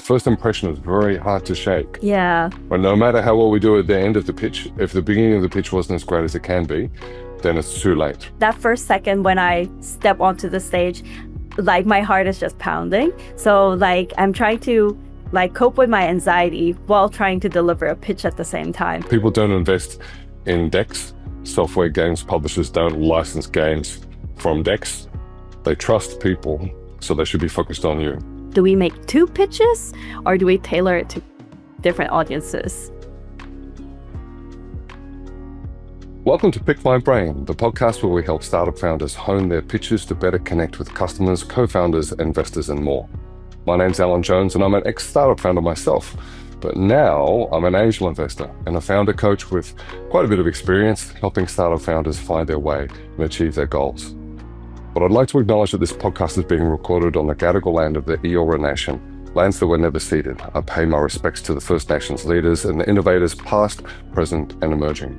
first impression is very hard to shake. Yeah. But no matter how well we do at the end of the pitch, if the beginning of the pitch wasn't as great as it can be, then it's too late. That first second when I step onto the stage, like my heart is just pounding. So like I'm trying to like cope with my anxiety while trying to deliver a pitch at the same time. People don't invest in decks. Software games publishers don't license games from decks. They trust people, so they should be focused on you. Do we make 2 pitches or do we tailor it to different audiences? Welcome to Pick My Brain, the podcast where we help startup founders hone their pitches to better connect with customers, co-founders, investors, and more. My name's Alan Jones, and I'm an ex-startup founder myself, but now I'm an angel investor and a founder coach with quite a bit of experience helping startup founders find their way and achieve their goals. But I'd like to acknowledge that this podcast is being recorded on the Gadigal land of the Eora Nation, lands that were never ceded. I pay my respects to the First Nations leaders and the innovators past, present, and emerging.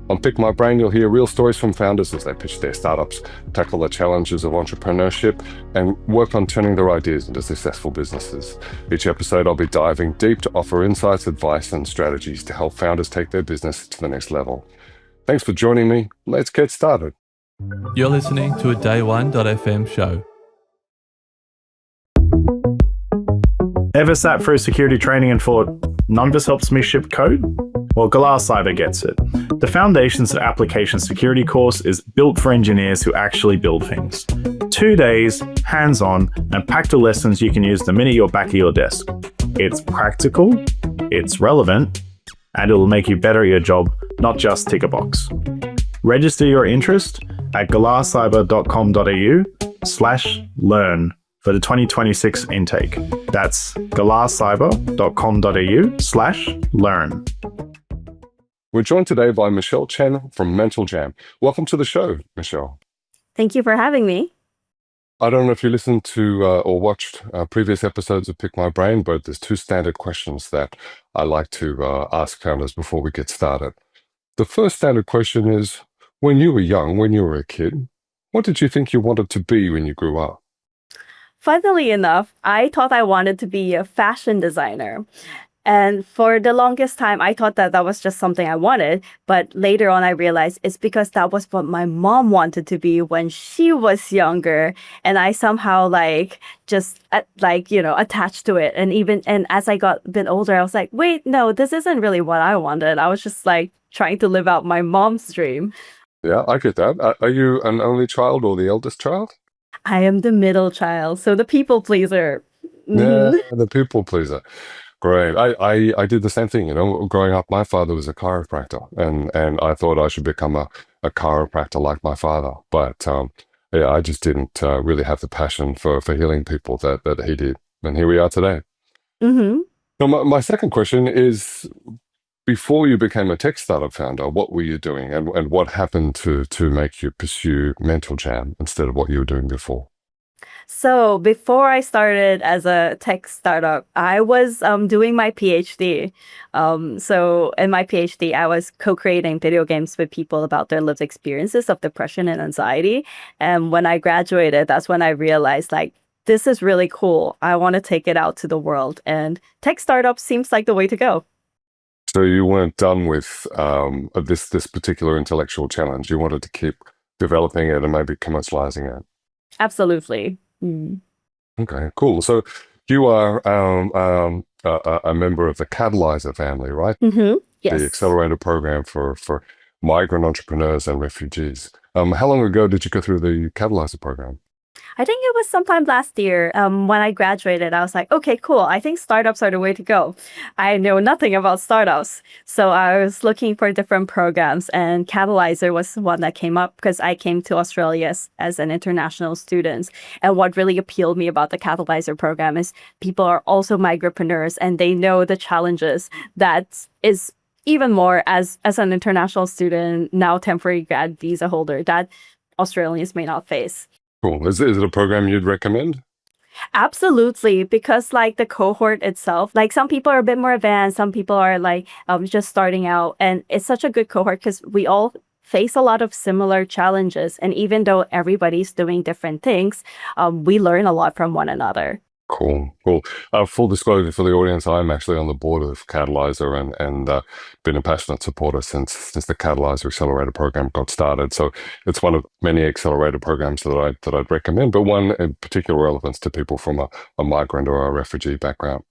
On Pick My Brain, you'll hear real stories from founders as they pitch their startups, tackle the challenges of entrepreneurship, and work on turning their ideas into successful businesses. Each episode, I'll be diving deep to offer insights, advice, and strategies to help founders take their business to the next level. Thanks for joining me. Let's get started. You're listening to a Day1.fm show. Ever sat through security training and thought, none of this helps me ship code? Well, Catalyzer gets it. The Foundations of Application Security course is built for engineers who actually build things. 2 days, hands-on, and packed with lessons you can use the minute you're back at your desk. It's practical, it's relevant, and it'll make you better at your job, not just tick a box. Register your interest at galarcyber.com.au/learn for the 2026 intake. That's galarcyber.com.au/learn. We're joined today by Michelle Chen from Mental Jam. Welcome to the show, Michelle. Thank you for having me. I don't know if you listened to or watched previous episodes of Pick My Brain, but there's 2 standard questions that I like to ask founders before we get started. The first standard question is, when you were young, when you were a kid, what did you think you wanted to be when you grew up? Funnily enough, I thought I wanted to be a fashion designer. And for the longest time, I thought that was just something I wanted. But later on, I realized it's because that was what my mom wanted to be when she was younger. And I somehow attached to it. And as I got a bit older, I was like, wait, no, this isn't really what I wanted. I was just like trying to live out my mom's dream. Yeah, I get that. Are you an only child or the eldest child? I am the middle child, so the people pleaser. Yeah, the people pleaser. Great. I did the same thing, growing up. My father was a chiropractor, and I thought I should become a chiropractor like my father. But I just didn't really have the passion for healing people that he did. And here we are today. Mm-hmm. Now, my second question is, before you became a tech startup founder, what were you doing, and what happened to make you pursue Mental Jam instead of what you were doing before? So before I started as a tech startup, I was doing my PhD. So in my PhD, I was co-creating video games with people about their lived experiences of depression and anxiety. And when I graduated, that's when I realized, this is really cool. I want to take it out to the world. And tech startup seems like the way to go. So you weren't done with this particular intellectual challenge. You wanted to keep developing it and maybe commercializing it. Absolutely. Mm. Okay, cool. So you are a member of the Catalyzer family, right? Mm-hmm. Yes. The accelerator program for migrant entrepreneurs and refugees. How long ago did you go through the Catalyzer program? I think it was sometime last year when I graduated. I was like, okay, cool. I think startups are the way to go. I know nothing about startups. So I was looking for different programs, and Catalyzer was one that came up because I came to Australia as an international student. And what really appealed me about the Catalyzer program is people are also migrantpreneurs, and they know the challenges that is even more as an international student, now temporary grad visa holder, that Australians may not face. Cool. Is it a program you'd recommend? Absolutely, because the cohort itself, some people are a bit more advanced, some people are just starting out, and it's such a good cohort because we all face a lot of similar challenges, and even though everybody's doing different things, we learn a lot from one another. Cool, cool. Full disclosure for the audience, I'm actually on the board of Catalyzer and been a passionate supporter since the Catalyzer Accelerator program got started. So it's one of many accelerator programs that I'd recommend, but one in particular relevance to people from a migrant or a refugee background.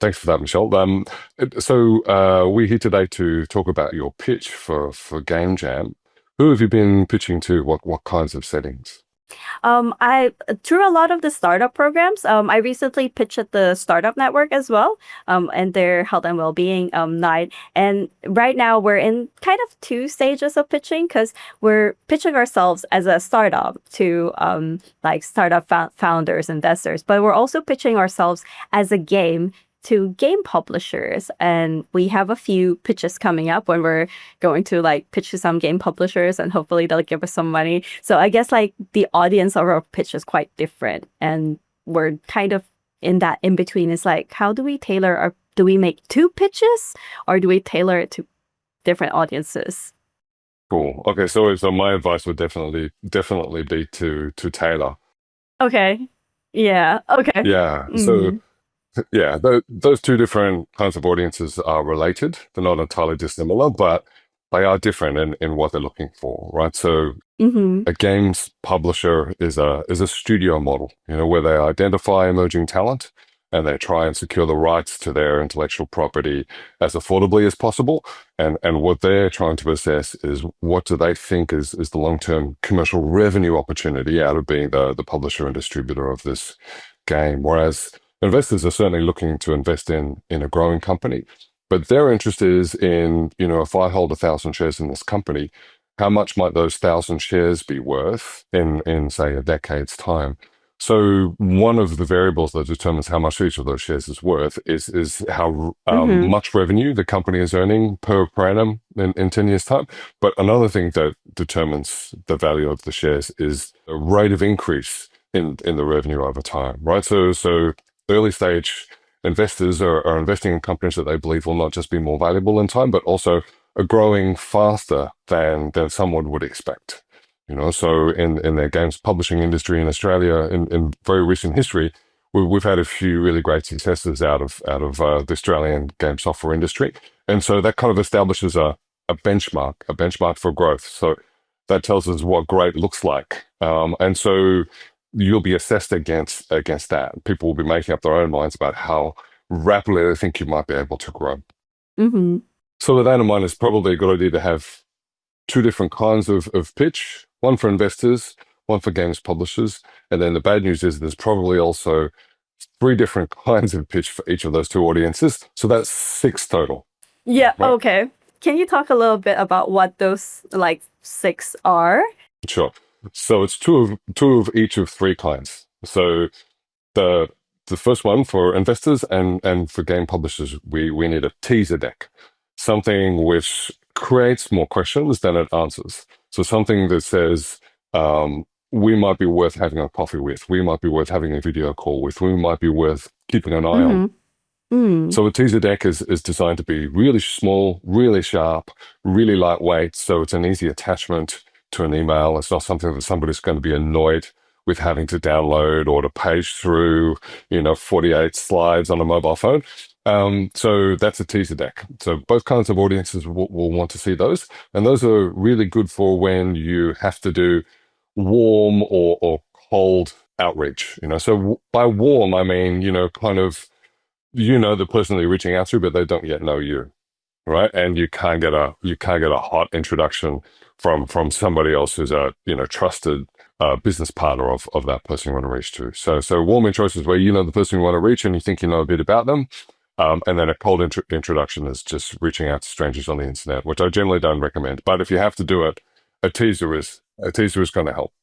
Thanks for that, Michelle. We're here today to talk about your pitch for Game Jam. Who have you been pitching to? What kinds of settings? I through a lot of the startup programs. I recently pitched at the Startup Network as well, and their health and well-being night. And right now we're in kind of two stages of pitching because we're pitching ourselves as a startup to like startup founders, investors, but we're also pitching ourselves as a game to game publishers, and we have a few pitches coming up when we're going to like pitch to some game publishers, and hopefully they'll give us some money. So I guess like the audience of our pitch is quite different, and we're kind of in that in between. Is like, how do we tailor our? Do we make two pitches, or do we tailor it to different audiences? Cool. Okay, so my advice would definitely be to tailor. Okay. Yeah. Okay. Yeah. So. Yeah, those two different kinds of audiences are related. They're not entirely dissimilar, but they are different in what they're looking for, right? So a games publisher is a studio model, where they identify emerging talent and they try and secure the rights to their intellectual property as affordably as possible. And what they're trying to assess is what do they think is the long-term commercial revenue opportunity out of being the publisher and distributor of this game. Whereas investors are certainly looking to invest in a growing company, but their interest is in, if I hold 1,000 shares in this company, how much might those 1,000 shares be worth in say a decade's time? So one of the variables that determines how much each of those shares is worth is how much revenue the company is earning per annum in 10 years' time. But another thing that determines the value of the shares is the rate of increase in the revenue over time, right? So early stage investors are investing in companies that they believe will not just be more valuable in time, but also are growing faster than someone would expect. So in their games publishing industry in Australia, in very recent history, we've had a few really great successes out of the Australian game software industry, and so that kind of establishes a benchmark for growth. So that tells us what great looks like, and so you'll be assessed against that. People will be making up their own minds about how rapidly they think you might be able to grow. So with that in mind, it's probably a good idea to have two different kinds of pitch, one for investors, one for games publishers. And then the bad news is there's probably also 3 different kinds of pitch for each of those two audiences. So that's 6 total. Yeah. Right? Okay. Can you talk a little bit about what those like 6 are? Sure. So it's two of each of 3 kinds. So the first one for investors and for game publishers, we need a teaser deck, something which creates more questions than it answers. So something that says, we might be worth having a coffee with, we might be worth having a video call with, we might be worth keeping an eye on. So a teaser deck is designed to be really small, really sharp, really lightweight. So it's an easy attachment to an email. It's not something that somebody's going to be annoyed with having to download or to page through, 48 slides on a mobile phone. So that's a teaser deck. So both kinds of audiences will want to see those. And those are really good for when you have to do warm or cold outreach. So by warm, I mean, kind of, the person that you're reaching out to, but they don't yet know you. Right. And you can't get a hot introduction from somebody else who's a trusted business partner of that person you want to reach to. So warm intro is where the person you want to reach and you think you know a bit about them. And then a cold introduction is just reaching out to strangers on the internet, which I generally don't recommend. But if you have to do it, a teaser is going to help.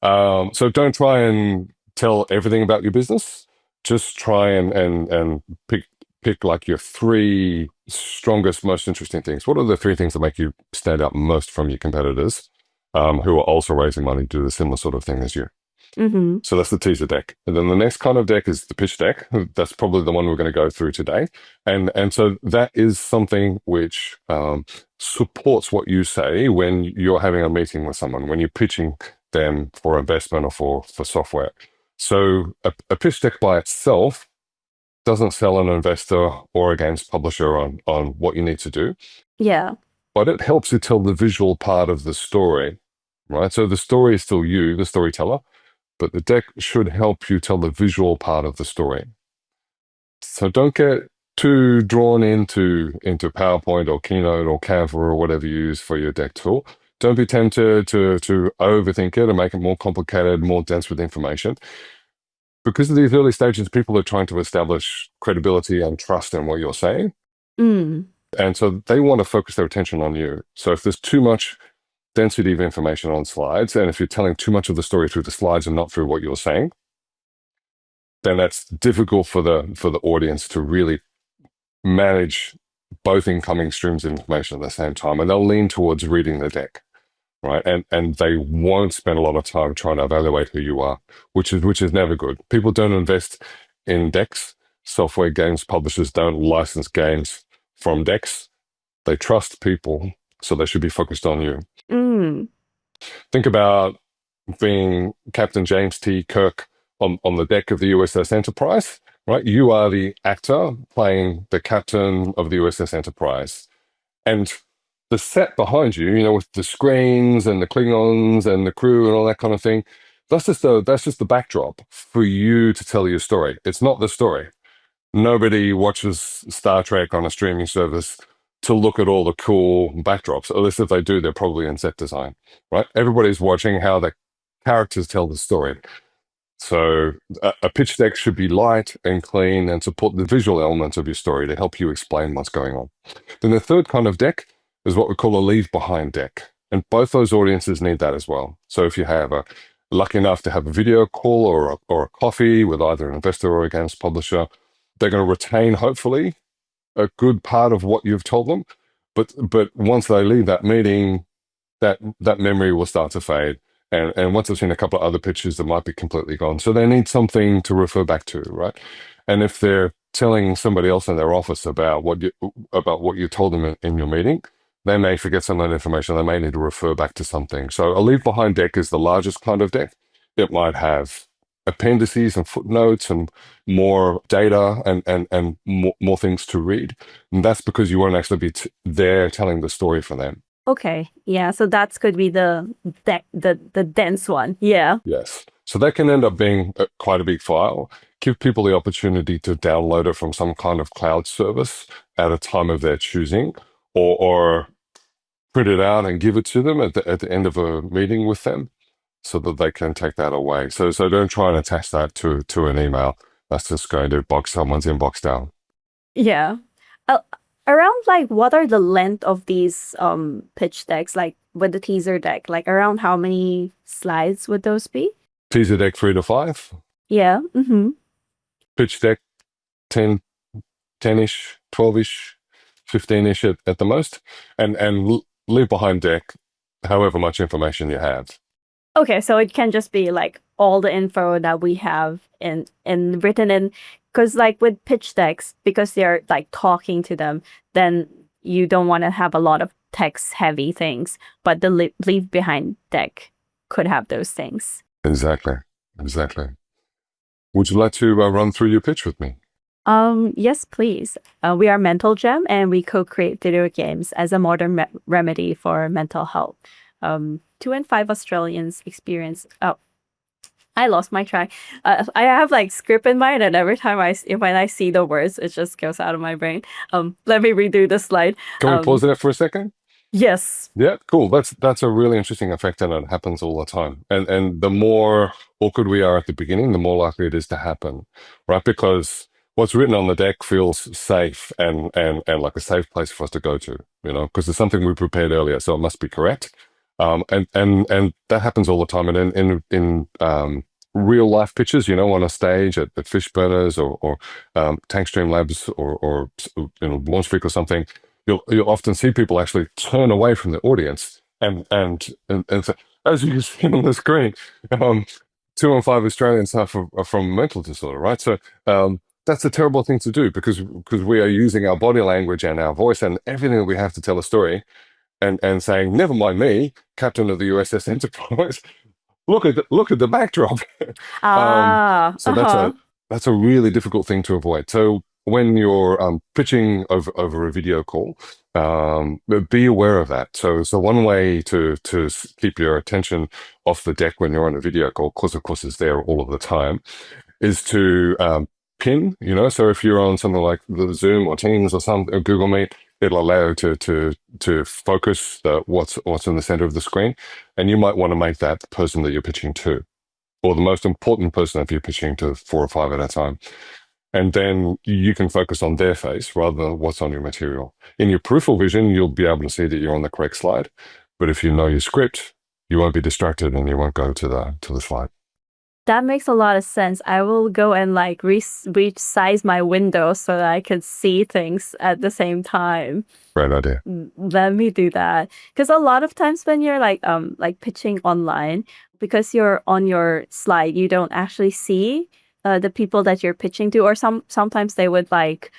So don't try and tell everything about your business. Just try and pick like your 3 strongest, most interesting things. What are the 3 things that make you stand out most from your competitors who are also raising money to do the similar sort of thing as you? So that's the teaser deck. And then the next kind of deck is the pitch deck. That's probably the one we're going to go through today. And so that is something which supports what you say when you're having a meeting with someone, when you're pitching them for investment or for software. So a pitch deck by itself doesn't sell an investor or a games publisher on what you need to do, Yeah. but it helps you tell the visual part of the story, right? So the story is still you, the storyteller, but the deck should help you tell the visual part of the story. So don't get too drawn into PowerPoint or Keynote or Canva or whatever you use for your deck tool. Don't be tempted to overthink it and make it more complicated, more dense with information. Because of these early stages, people are trying to establish credibility and trust in what you're saying. Mm. And so they want to focus their attention on you. So if there's too much density of information on slides, and if you're telling too much of the story through the slides and not through what you're saying, then that's difficult for the audience to really manage both incoming streams of information at the same time. And they'll lean towards reading the deck, right? And they won't spend a lot of time trying to evaluate who you are, which is never good. People don't invest in decks. Software games publishers don't license games from decks. They trust people, so they should be focused on you. Mm. Think about being Captain James T. Kirk on the deck of the USS Enterprise, right? You are the actor playing the captain of the USS Enterprise. And the set behind you, with the screens and the Klingons and the crew and all that kind of thing, that's just the backdrop for you to tell your story. It's not the story. Nobody watches Star Trek on a streaming service to look at all the cool backdrops. At least if they do, they're probably in set design, right? Everybody's watching how the characters tell the story. So a pitch deck should be light and clean and support the visual elements of your story to help you explain what's going on. Then the third kind of deck is what we call a leave behind deck. And both those audiences need that as well. So if you have lucky enough to have a video call or a coffee with either an investor or a games publisher, they're going to retain, hopefully, a good part of what you've told them. But once they leave that meeting, that memory will start to fade. And once they've seen a couple of other pitches, that might be completely gone. So they need something to refer back to, right? And if they're telling somebody else in their office about what you told them in your meeting, they may forget some of that information. They may need to refer back to something. So a leave behind deck is the largest kind of deck. It might have appendices and footnotes and more data and more things to read. And that's because you won't actually be there telling the story for them. Okay. Yeah. So that could be the dense one. Yeah. Yes. So that can end up being quite a big file. Give people the opportunity to download it from some kind of cloud service at a time of their choosing, or print it out and give it to them at the end of a meeting with them, so that they can take that away. So don't try and attach that to an email. That's just going to bog someone's inbox down. Yeah. Around what are the length of these pitch decks, like with the teaser deck? Like around how many slides would those be? Teaser deck 3 to 5. Yeah. Mm-hmm. Pitch deck 10-ish, 12-ish, 15-ish at the most. And leave behind deck however much information you have. Okay, so it can just be like all the info that we have in written in, because like with pitch decks, because they're like talking to them, then you don't want to have a lot of text heavy things, but the leave behind deck could have those things. Exactly. Would you like to run through your pitch with me? Yes, please. We are Mental Gem, and we co-create video games as a modern remedy for mental health. 2 in 5 Australians experience. Oh, I lost my track. I have like script in mind, and every time when I see the words, it just goes out of my brain. Let me redo the slide. Can we pause it for a second? Yes. Yeah, cool. That's a really interesting effect, and it happens all the time. And the more awkward we are at the beginning, the more likely it is to happen, right? Because what's written on the deck feels safe and like a safe place for us to go to, because it's something we prepared earlier, so it must be correct. And that happens all the time. And in real life pitches, on a stage at Fishburners or Tankstream Labs or Launch Freak or something, you'll often see people actually turn away from the audience and say, as you can see on the screen, 2 in 5 Australians suffer from a mental disorder, right? So that's a terrible thing to do because we are using our body language and our voice and everything that we have to tell a story and saying, never mind me, captain of the USS Enterprise, look at the backdrop. Ah, So that's a really difficult thing to avoid. So when you're pitching over a video call, be aware of that. So one way to keep your attention off the deck when you're on a video call, because of course it's there all of the time, is to pin. So if you're on something like the Zoom or Teams or Google Meet, it'll allow you to focus what's in the center of the screen, and you might want to make that the person that you're pitching to, or the most important person if you're pitching to 4 or 5 at a time. And then you can focus on their face rather than what's on your material. In your peripheral vision, you'll be able to see that you're on the correct slide. But if you know your script, you won't be distracted and you won't go to the slide. that makes a lot of sense. I will go and like resize my window so that I could see things at the same time. Great idea. Let me do that. Because a lot of times when you're like pitching online, because you're on your slide, you don't actually see the people that you're pitching to, or sometimes they would like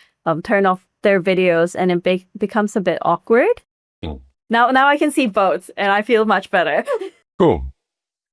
turn off their videos and it becomes a bit awkward. Mm. Now I can see both and I feel much better. Cool.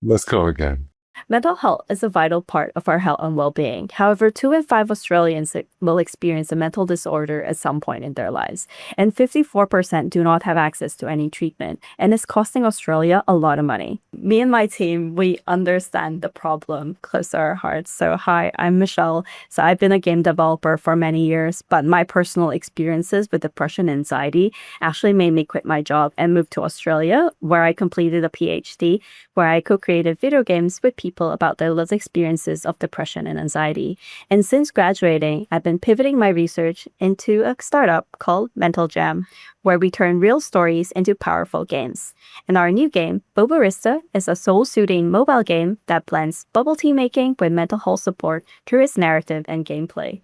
Let's go again. Mental health is a vital part of our health and well-being. However, 2 in 5 Australians will experience a mental disorder at some point in their lives, and 54% do not have access to any treatment, and it's costing Australia a lot of money. Me and my team, we understand the problem close to our hearts. So hi, I'm Michelle. So I've been a game developer for many years, but my personal experiences with depression and anxiety actually made me quit my job and move to Australia, where I completed a PhD, where I co-created video games with people about their lived experiences of depression and anxiety. And since graduating, I've been pivoting my research into a startup called Mental Jam, where we turn real stories into powerful games. And our new game, Boba Rista, is a soul-soothing mobile game that blends bubble tea making with mental health support through its narrative and gameplay.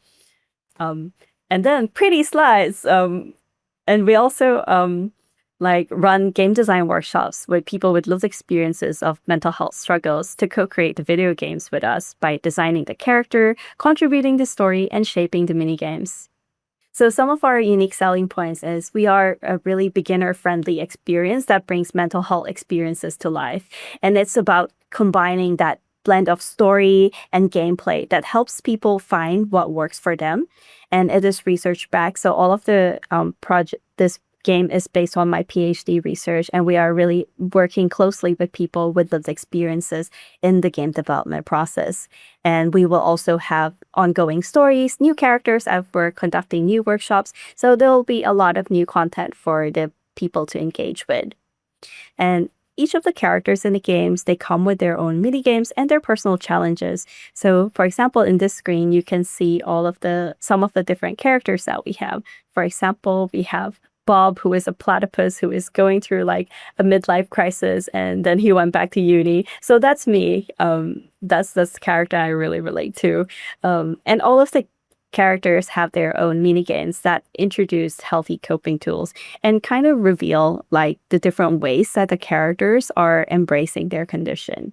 And then pretty slides. And we also run game design workshops with people with lived experiences of mental health struggles to co-create the video games with us by designing the character, contributing the story, and shaping the mini games. So some of our unique selling points is we are a really beginner-friendly experience that brings mental health experiences to life. And it's about combining that blend of story and gameplay that helps people find what works for them. And it is research-backed. So all of the this game is based on my PhD research, and we are really working closely with people with lived experiences in the game development process. And we will also have ongoing stories, new characters as we're conducting new workshops. So there'll be a lot of new content for the people to engage with. And each of the characters in the games, they come with their own mini games and their personal challenges. So for example, in this screen, you can see some of the different characters that we have. For example, we have Bob, who is a platypus who is going through like a midlife crisis, and then he went back to uni. So that's me. That's the character I really relate to. And all of the characters have their own mini games that introduce healthy coping tools and kind of reveal like the different ways that the characters are embracing their condition.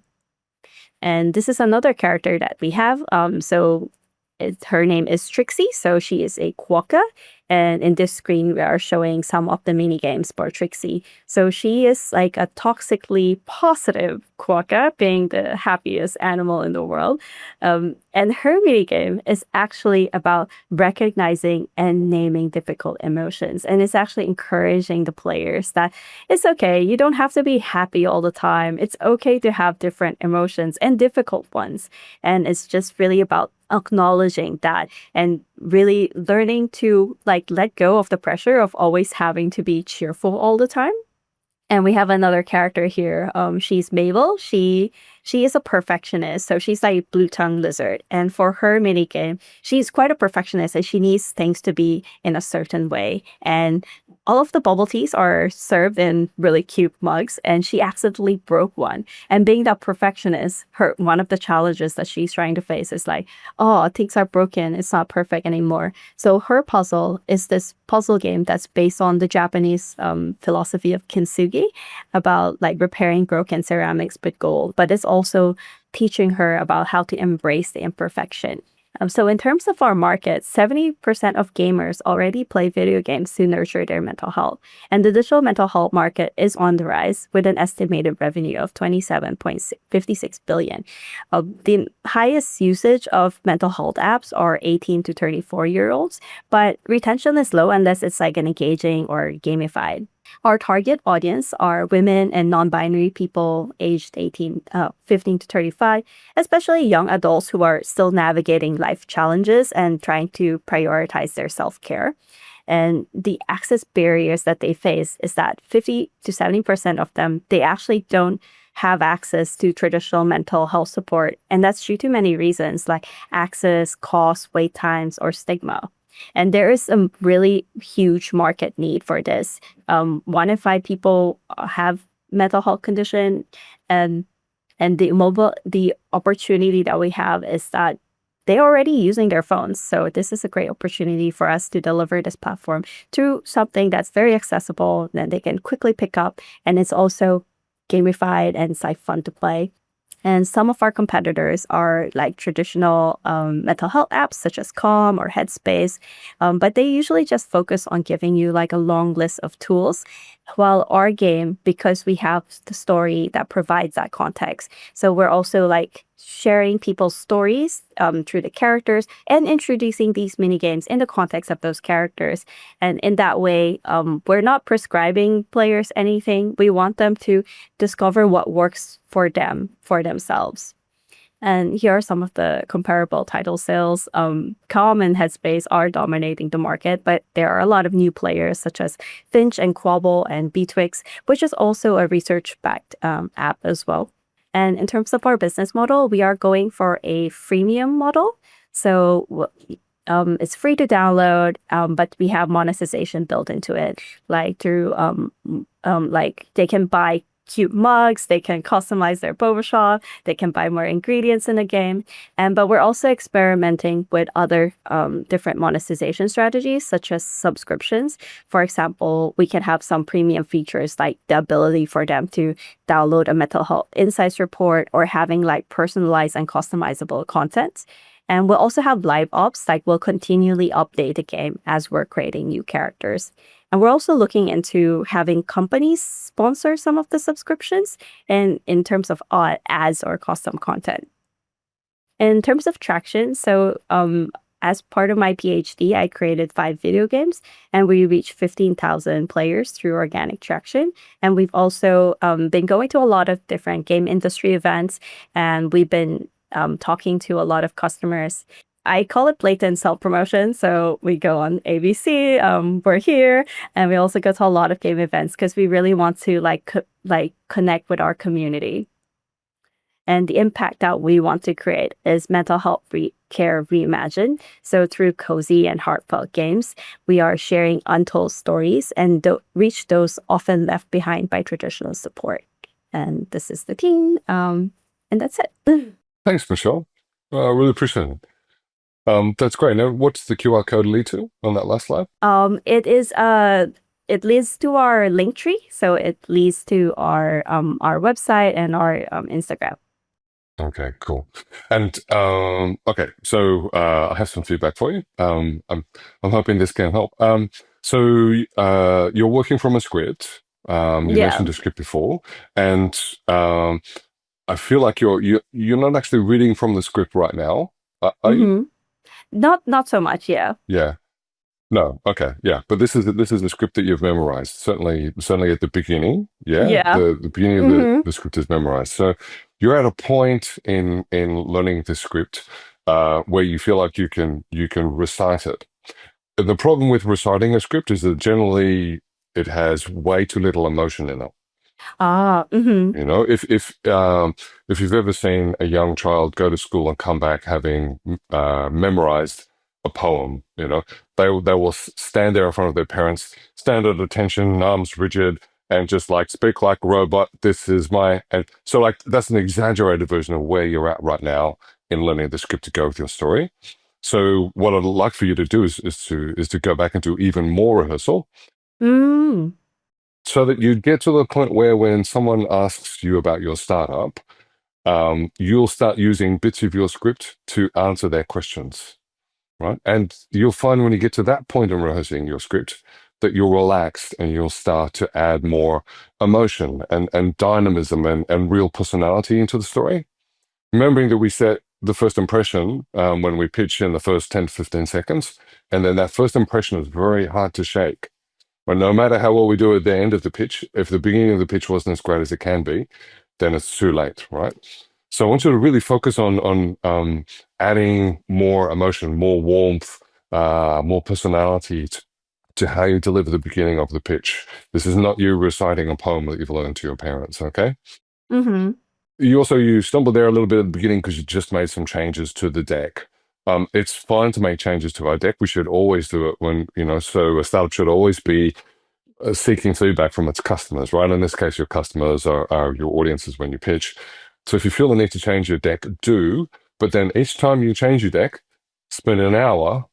And this is another character that we have. Her name is Trixie. So she is a quokka. And in this screen, we are showing some of the mini games for Trixie. So she is like a toxically positive quokka, being the happiest animal in the world. And her mini game is actually about recognizing and naming difficult emotions. And it's actually encouraging the players that it's okay. You don't have to be happy all the time. It's okay to have different emotions and difficult ones. And it's just really about acknowledging that and really learning to like let go of the pressure of always having to be cheerful all the time. And we have another character here. She's Mabel. She is a perfectionist. So she's like blue-tongued lizard. And for her minigame, she's quite a perfectionist and she needs things to be in a certain way. And all of the bubble teas are served in really cute mugs, and she accidentally broke one. And being that perfectionist, one of the challenges that she's trying to face is like, oh, things are broken. It's not perfect anymore. So her puzzle is this puzzle game that's based on the Japanese philosophy of kintsugi about like repairing broken ceramics with gold. But it's also teaching her about how to embrace the imperfection. So in terms of our market, 70% of gamers already play video games to nurture their mental health. And the digital mental health market is on the rise with an estimated revenue of 27.56 billion. The highest usage of mental health apps are 18 to 34-year-olds, but retention is low unless it's like an engaging or gamified. Our target audience are women and non-binary people aged 15 to 35, especially young adults who are still navigating life challenges and trying to prioritize their self-care. And the access barriers that they face is that 50 to 70% of them, they actually don't have access to traditional mental health support. And that's due to many reasons like access, cost, wait times, or stigma. And there is a really huge market need for this. 1 in 5 people have mental health condition, and the opportunity that we have is that they're already using their phones. So this is a great opportunity for us to deliver this platform to something that's very accessible that they can quickly pick up, and it's also gamified and it's like fun to play. And some of our competitors are like traditional mental health apps such as Calm or Headspace, but they usually just focus on giving you like a long list of tools. While our game, because we have the story that provides that context, so we're also like sharing people's stories through the characters and introducing these mini games in the context of those characters. And in that way, we're not prescribing players anything. We want them to discover what works for them, for themselves. And here are some of the comparable title sales. Calm and Headspace are dominating the market, but there are a lot of new players such as Finch and Quabble and Betwixt, which is also a research-backed app as well. And in terms of our business model, we are going for a freemium model. So it's free to download, but we have monetization built into it, like through like they can buy cute mugs, they can customize their Boba shop, they can buy more ingredients in the game. But we're also experimenting with other different monetization strategies, such as subscriptions. For example, we can have some premium features like the ability for them to download a mental health insights report or having like personalized and customizable content. And we'll also have live ops, like we'll continually update the game as we're creating new characters. And we're also looking into having companies sponsor some of the subscriptions and in terms of ads or custom content. In terms of traction, so as part of my PhD, I created 5 video games and we reached 15,000 players through organic traction. And we've also been going to a lot of different game industry events, and we've been talking to a lot of customers. I call it blatant self-promotion. So we go on ABC, we're here, and we also go to a lot of game events because we really want to connect with our community. And the impact that we want to create is mental health care reimagined. So through cozy and heartfelt games, we are sharing untold stories and reach those often left behind by traditional support. And this is the team, and that's it. Thanks, Michelle. I really appreciate it. That's great. Now, what's the QR code lead to on that last slide? It leads to our link tree, so it leads to our website and our Instagram. Okay, cool. And okay, so I have some feedback for you. I'm hoping this can help. So you're working from a script. You mentioned the script before, and I feel like you're not actually reading from the script right now. Are you? Not so much, yeah. Yeah. No. Okay. Yeah. But this is a script that you've memorized. Certainly at the beginning. Yeah. Yeah. The beginning of the script is memorized. So you're at a point in learning the script where you feel like you can recite it. The problem with reciting a script is that generally it has way too little emotion in it. You know, if you've ever seen a young child go to school and come back having memorized a poem, you know, they will stand there in front of their parents, stand at attention, arms rigid, and just like speak like a robot. This is and so like that's an exaggerated version of where you're at right now in learning the script to go with your story. So what I'd like for you to do is to go back and do even more rehearsal. So that you get to the point where when someone asks you about your startup, you'll start using bits of your script to answer their questions, right? And you'll find when you get to that point in rehearsing your script that you're relaxed and you'll start to add more emotion and dynamism and real personality into the story. Remembering that we set the first impression when we pitch in the first 10 to 15 seconds, and then that first impression is very hard to shake. But no matter how well we do at the end of the pitch, if the beginning of the pitch wasn't as great as it can be, then it's too late, right? So I want you to really focus on adding more emotion, more warmth, more personality to how you deliver the beginning of the pitch. This is not you reciting a poem that you've learned to your parents, okay? Mm-hmm. You stumbled there a little bit at the beginning because you just made some changes to the deck. It's fine to make changes to our deck. We should always do it when, so a startup should always be seeking feedback from its customers, right? In this case, your customers are your audiences when you pitch. So if you feel the need to change your deck, do, but then each time you change your deck, spend an hour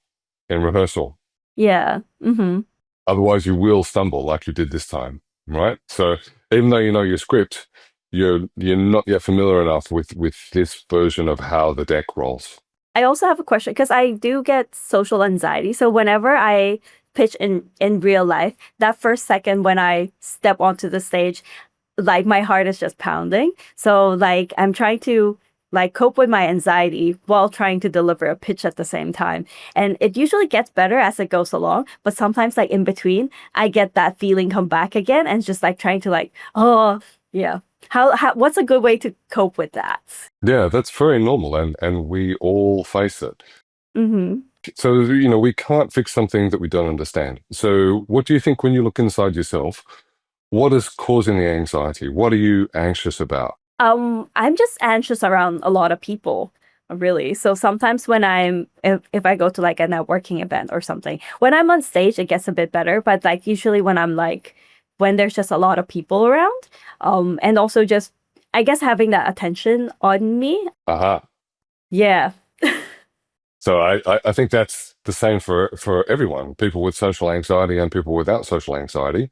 in rehearsal. Yeah. Mm-hmm. Otherwise, you will stumble like you did this time, right? So even though you know your script, you're not yet familiar enough with this version of how the deck rolls. I also have a question because I do get social anxiety. So whenever I pitch in real life, that first second when I step onto the stage, like my heart is just pounding. So like I'm trying to like cope with my anxiety while trying to deliver a pitch at the same time. And it usually gets better as it goes along. But sometimes like in between, I get that feeling come back again and just like trying to like, oh, yeah. How what's a good way to cope with that? Yeah, that's very normal, and we all face it. Mm-hmm. So, we can't fix something that we don't understand. So what do you think when you look inside yourself? What is causing the anxiety? What are you anxious about? I'm just anxious around a lot of people, really. So sometimes when if I go to like a networking event or something, when I'm on stage, it gets a bit better. But like usually when there's just a lot of people around, and also just, I guess, having that attention on me. Aha. Yeah. So I think that's the same for everyone. People with social anxiety and people without social anxiety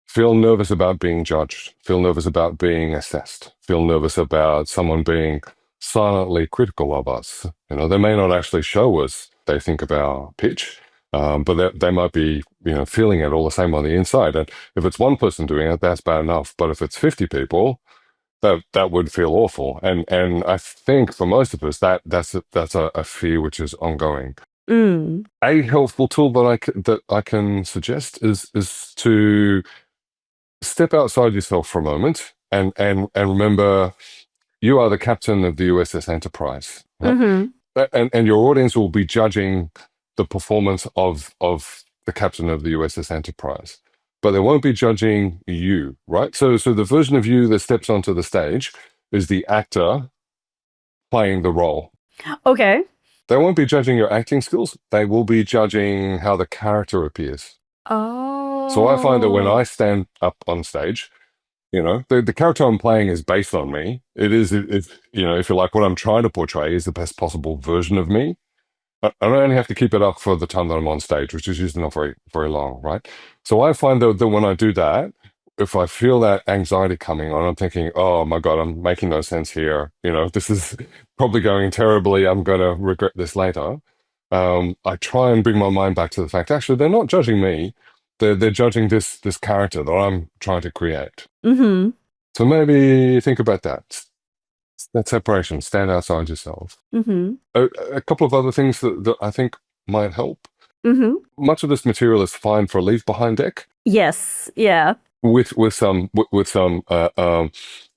feel nervous about being judged, feel nervous about being assessed, feel nervous about someone being silently critical of us. They may not actually show us they think of our pitch, but they might be, feeling it all the same on the inside. And if it's one person doing it, that's bad enough. But if it's 50 people, that would feel awful. And I think for most of us, that's a fear which is ongoing. Mm. A helpful tool that I can suggest is to step outside yourself for a moment and remember you are the captain of the USS Enterprise, right? Mm-hmm. And your audience will be judging the performance of the captain of the USS Enterprise, but they won't be judging you, right? So the version of you that steps onto the stage is the actor playing the role. Okay. They won't be judging your acting skills. They will be judging how the character appears. Oh. So I find that when I stand up on stage, the character I'm playing is based on me. If you like, what I'm trying to portray is the best possible version of me. I only have to keep it up for the time that I'm on stage, which is usually not very, very long, right? So I find that when I do that, if I feel that anxiety coming on, I'm thinking, oh my God, I'm making no sense here. This is probably going terribly. I'm going to regret this later. I try and bring my mind back to the fact, actually, they're not judging me. They're judging this character that I'm trying to create. Mm-hmm. So maybe think about that. That separation, stand outside yourself. Mm-hmm. A couple of other things that I think might help. Mm-hmm. Much of this material is fine for a leave behind deck. Yes. Yeah. With some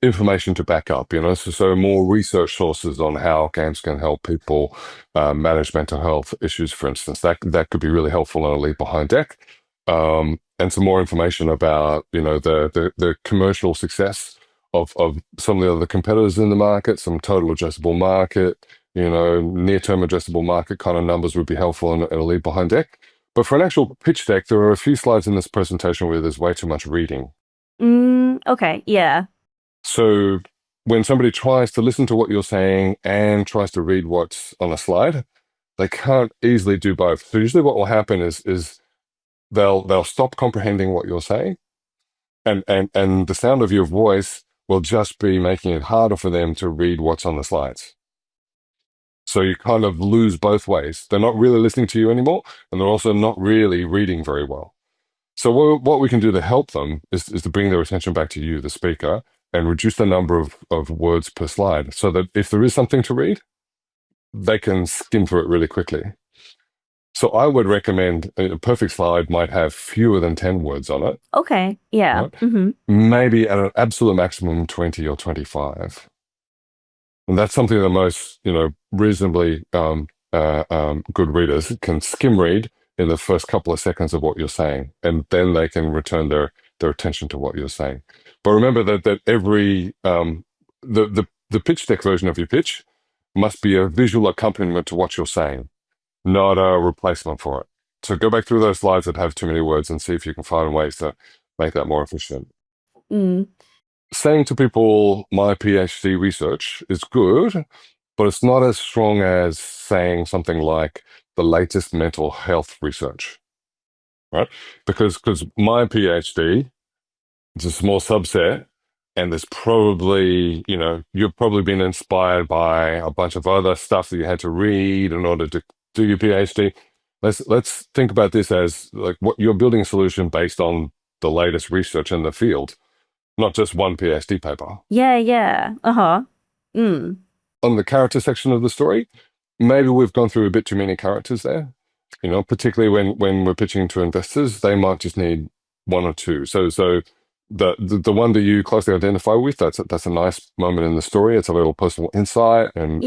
information to back up, so more research sources on how games can help people manage mental health issues, for instance, that could be really helpful on a leave behind deck, and some more information about the commercial success of some of the other competitors in the market, some total addressable market, near-term addressable market kind of numbers would be helpful in a leave behind deck. But for an actual pitch deck, there are a few slides in this presentation where there's way too much reading. Okay, yeah. So when somebody tries to listen to what you're saying and tries to read what's on a slide, they can't easily do both. So usually what will happen is they'll stop comprehending what you're saying, and the sound of your voice will just be making it harder for them to read what's on the slides. So you kind of lose both ways. They're not really listening to you anymore, and they're also not really reading very well. So what we can do to help them is to bring their attention back to you, the speaker, and reduce the number of words per slide so that if there is something to read, they can skim through it really quickly. So I would recommend a perfect slide might have fewer than 10 words on it. Okay. Yeah. Right. Maybe at an absolute maximum 20 or 25. And that's something that most, reasonably good readers can skim read in the first couple of seconds of what you're saying, and then they can return their attention to what you're saying. But remember that every the pitch deck version of your pitch must be a visual accompaniment to what you're saying, not a replacement for it. So go back through those slides that have too many words and see if you can find ways to make that more efficient. Saying to people, my PhD research is good, but it's not as strong as saying something like the latest mental health research, right? Because my PhD is a small subset, and there's probably, you've probably been inspired by a bunch of other stuff that you had to read in order to do your PhD. Let's think about this as like what you're building a solution based on the latest research in the field, not just one PhD paper. Yeah. On the character section of the story, maybe we've gone through a bit too many characters there. Particularly when we're pitching to investors, they might just need one or two. So the one that you closely identify with, that's a nice moment in the story. It's a little personal insight, and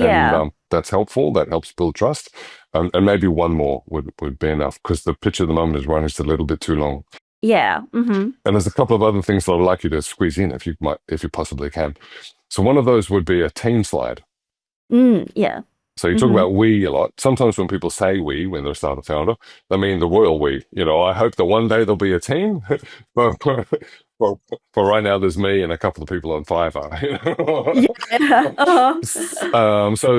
that's helpful. That helps build trust. And maybe one more would be enough, because the pitch at the moment is running just a little bit too long. Yeah. And there's a couple of other things that I'd like you to squeeze in if you possibly can. So one of those would be a team slide. Yeah. So you talk about we a lot. Sometimes when people say we, when they're a startup founder, they mean the royal we. I hope that one day there'll be a team. but right now there's me and a couple of people on Fiverr.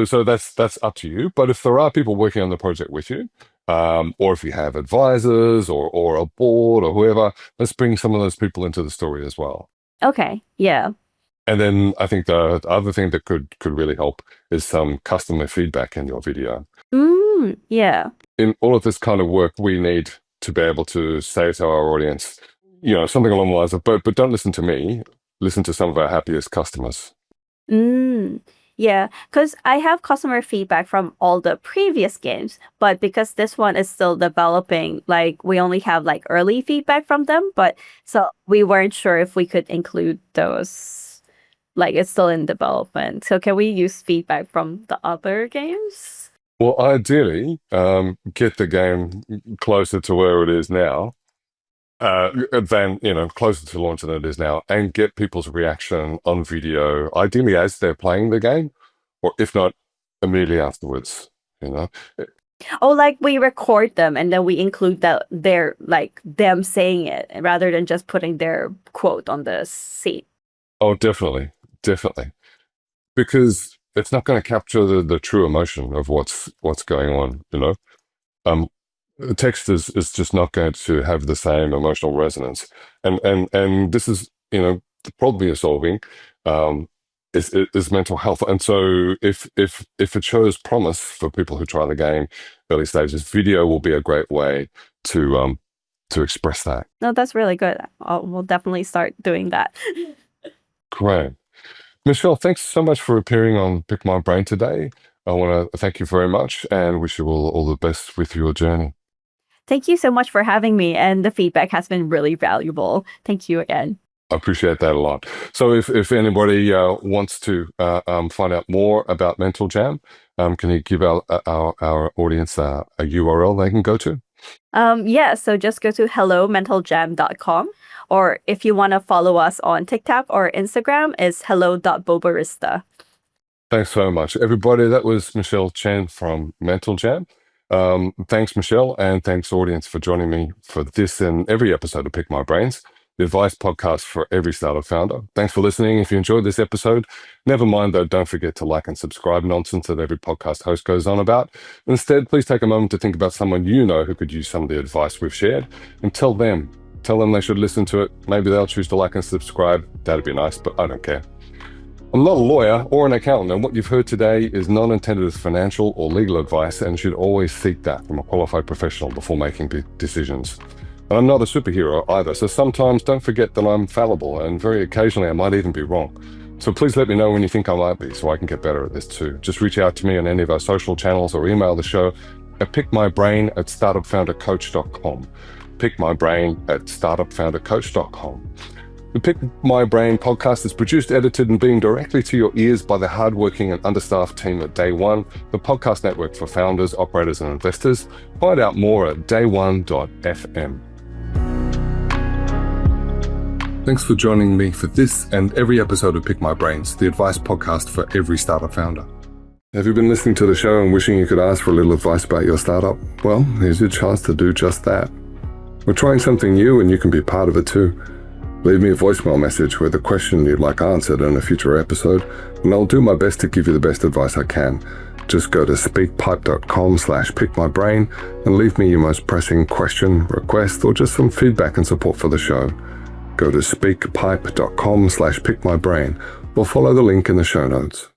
So that's up to you. But if there are people working on the project with you, or if you have advisors or a board or whoever, let's bring some of those people into the story as well. Okay. Yeah. And then I think the other thing that could really help is some customer feedback in your video. Yeah. In all of this kind of work, we need to be able to say to our audience, something along the lines of, but don't listen to me, listen to some of our happiest customers. Yeah, because I have customer feedback from all the previous games, but because this one is still developing, like we only have like early feedback from them, but so we weren't sure if we could include those. Like it's still in development. So can we use feedback from the other games? Well, ideally, get the game closer to where it is now, than, closer to launch than it is now, and get people's reaction on video, ideally as they're playing the game, or if not, immediately afterwards, Oh, like we record them and then we include their like them saying it rather than just putting their quote on the seat. Oh, definitely. Because it's not going to capture the true emotion of what's going on, The text is just not going to have the same emotional resonance. And this is, the problem you're solving is mental health. And so if it shows promise for people who try the game early stages, video will be a great way to express that. No, that's really good. We'll definitely start doing that. Great. Michelle, thanks so much for appearing on Pick My Brain today. I want to thank you very much and wish you all the best with your journey. Thank you so much for having me, and the feedback has been really valuable. Thank you again. I appreciate that a lot. So if anybody wants to find out more about Mental Jam, can you give our audience a URL they can go to? So just go to hellomentaljam.com, or if you want to follow us on TikTok or Instagram, is hello.bobarista. Thanks so much, everybody. That was Michelle Chen from Mental Jam. Thanks, Michelle, and thanks, audience, for joining me for this and every episode of Pick My Brains, the advice podcast for every startup founder. Thanks for listening. If you enjoyed this episode, never mind though, don't forget to like and subscribe nonsense that every podcast host goes on about. Instead, please take a moment to think about someone you know who could use some of the advice we've shared, and tell them they should listen to it. Maybe they'll choose to like and subscribe. That'd be nice, but I don't care. I'm not a lawyer or an accountant, and what you've heard today is not intended as financial or legal advice and should always seek that from a qualified professional before making decisions. And I'm not a superhero either, so sometimes don't forget that I'm fallible, and very occasionally I might even be wrong. So please let me know when you think I might be, so I can get better at this too. Just reach out to me on any of our social channels or email the show at pickmybrain@startupfoundercoach.com. pickmybrain@startupfoundercoach.com. The Pick My Brain podcast is produced, edited, and beamed directly to your ears by the hardworking and understaffed team at Day One, the podcast network for founders, operators, and investors. Find out more at day1.fm. Thanks for joining me for this and every episode of Pick My Brains, the advice podcast for every startup founder. Have you been listening to the show and wishing you could ask for a little advice about your startup? Well, here's your chance to do just that. We're trying something new and you can be part of it too. Leave me a voicemail message with a question you'd like answered in a future episode, and I'll do my best to give you the best advice I can. Just go to speakpipe.com/pickmybrain and leave me your most pressing question, request, or just some feedback and support for the show. Go to speakpipe.com/pickmybrain or follow the link in the show notes.